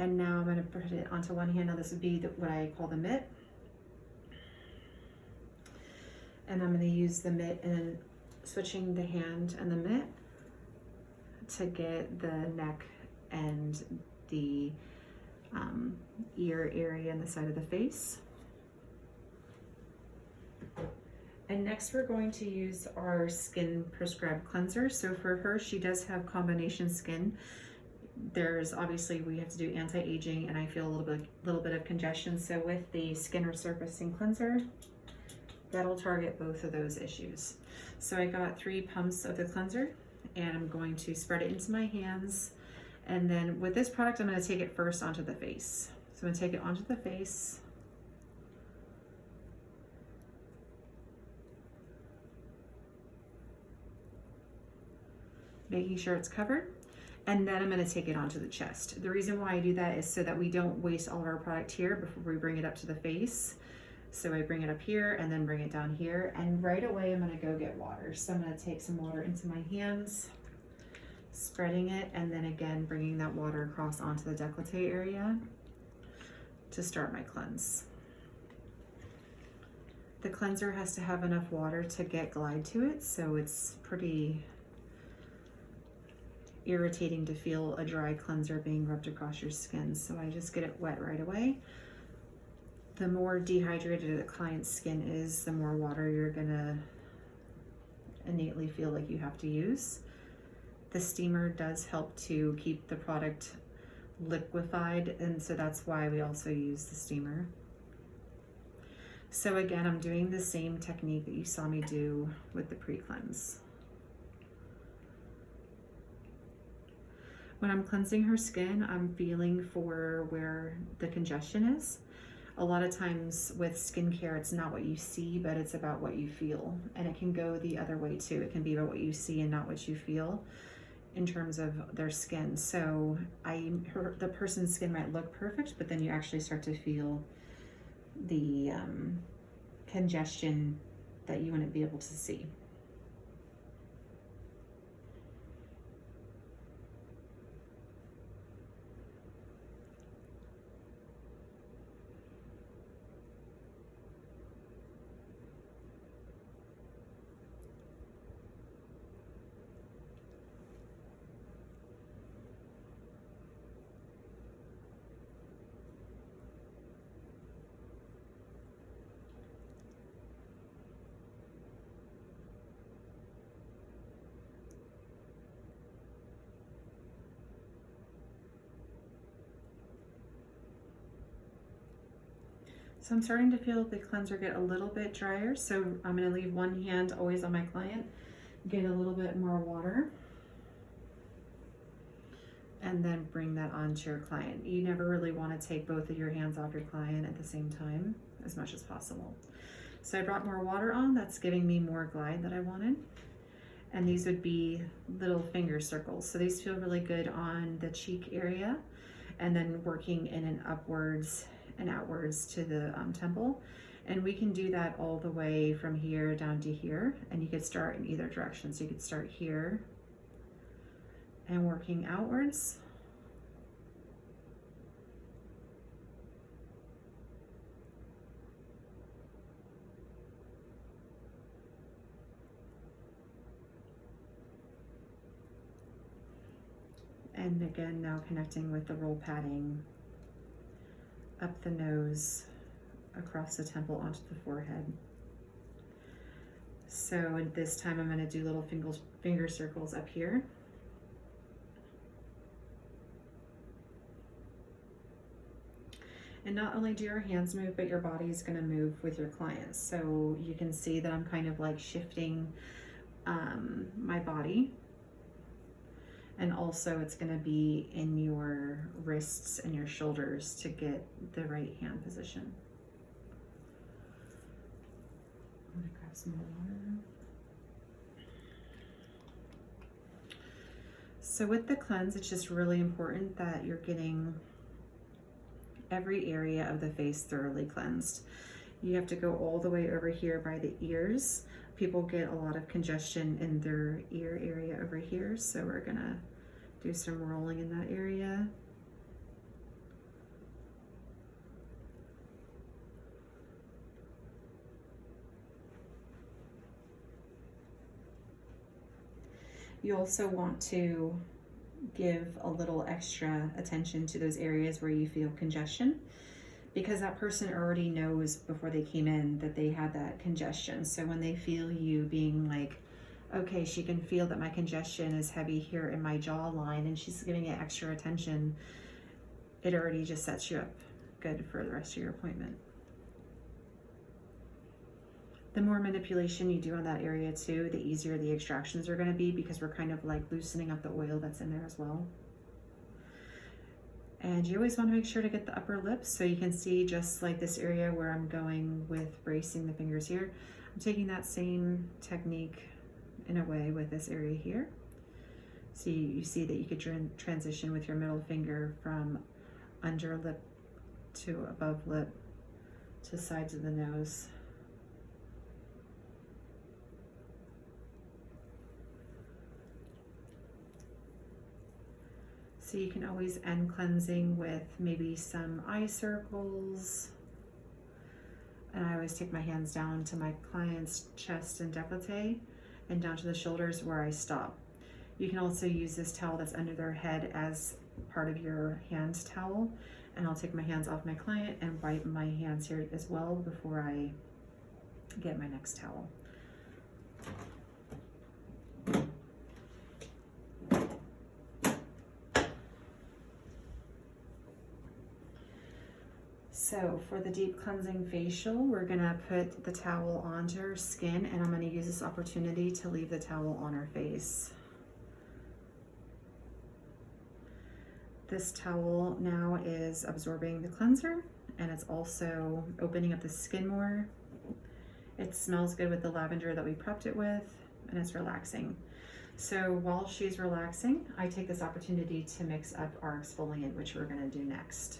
And now I'm going to put it onto one hand. Now this would be what I call the mitt. And I'm going to use the mitt and switching the hand and the mitt to get the neck and the ear area and the side of the face. And next we're going to use our skin prescribed cleanser. So for her, she does have combination skin. There's obviously, we have to do anti-aging, and I feel a little bit of congestion. So with the skin resurfacing cleanser, that'll target both of those issues. So I got 3 pumps of the cleanser, and I'm going to spread it into my hands. And then with this product, I'm going to take it first onto the face. So I'm going to take it onto the face. Making sure it's covered. And then I'm going to take it onto the chest. The reason why I do that is so that we don't waste all of our product here before we bring it up to the face. So I bring it up here and then bring it down here. And right away, I'm going to go get water. So I'm going to take some water into my hands, spreading it, and then again, bringing that water across onto the décolleté area to start my cleanse. The cleanser has to have enough water to get glide to it, so it's pretty irritating to feel a dry cleanser being rubbed across your skin. So I just get it wet right away. The more dehydrated a client's skin is, the more water you're gonna innately feel like you have to use. The steamer does help to keep the product liquefied, and so that's why we also use the steamer. So again, I'm doing the same technique that you saw me do with the pre-cleanse. When I'm cleansing her skin, I'm feeling for where the congestion is. A lot of times with skincare, it's not what you see, but it's about what you feel. And it can go the other way too. It can be about what you see and not what you feel in terms of their skin. So the person's skin might look perfect, but then you actually start to feel the congestion that you wouldn't be able to see. So I'm starting to feel the cleanser get a little bit drier. So I'm going to leave one hand always on my client, get a little bit more water, and then bring that onto your client. You never really want to take both of your hands off your client at the same time as much as possible. So I brought more water on. That's giving me more glide that I wanted. And these would be little finger circles. So these feel really good on the cheek area, and then working in and upwards and outwards to the temple. And we can do that all the way from here down to here, and you could start in either direction. So you could start here and working outwards, and again now connecting with the roll padding up the nose, across the temple onto the forehead. So at this time I'm going to do little finger circles up here. And not only do your hands move, but your body is going to move with your clients. So you can see that I'm kind of like shifting my body. And also it's going to be in your wrists and your shoulders to get the right hand position. I'm going to grab some more water. So with the cleanse, it's just really important that you're getting every area of the face thoroughly cleansed. You have to go all the way over here by the ears. People get a lot of congestion in their ear area over here, so we're gonna do some rolling in that area. You also want to give a little extra attention to those areas where you feel congestion, because that person already knows before they came in that they had that congestion. So when they feel you being like, okay, she can feel that my congestion is heavy here in my jawline and she's giving it extra attention, it already just sets you up good for the rest of your appointment. The more manipulation you do on that area too, the easier the extractions are going to be, because we're kind of like loosening up the oil that's in there as well. And you always want to make sure to get the upper lip, so you can see just like this area where I'm going with bracing the fingers here. I'm taking that same technique in a way with this area here. So you see that you could transition with your middle finger from under lip to above lip to sides of the nose. So you can always end cleansing with maybe some eye circles. And I always take my hands down to my client's chest and décolleté and down to the shoulders where I stop. You can also use this towel that's under their head as part of your hand towel. And I'll take my hands off my client and wipe my hands here as well before I get my next towel. So for the deep cleansing facial, we're gonna put the towel onto her skin, and I'm gonna use this opportunity to leave the towel on her face. This towel now is absorbing the cleanser, and it's also opening up the skin more. It smells good with the lavender that we prepped it with, and it's relaxing. So while she's relaxing, I take this opportunity to mix up our exfoliant, which we're gonna do next.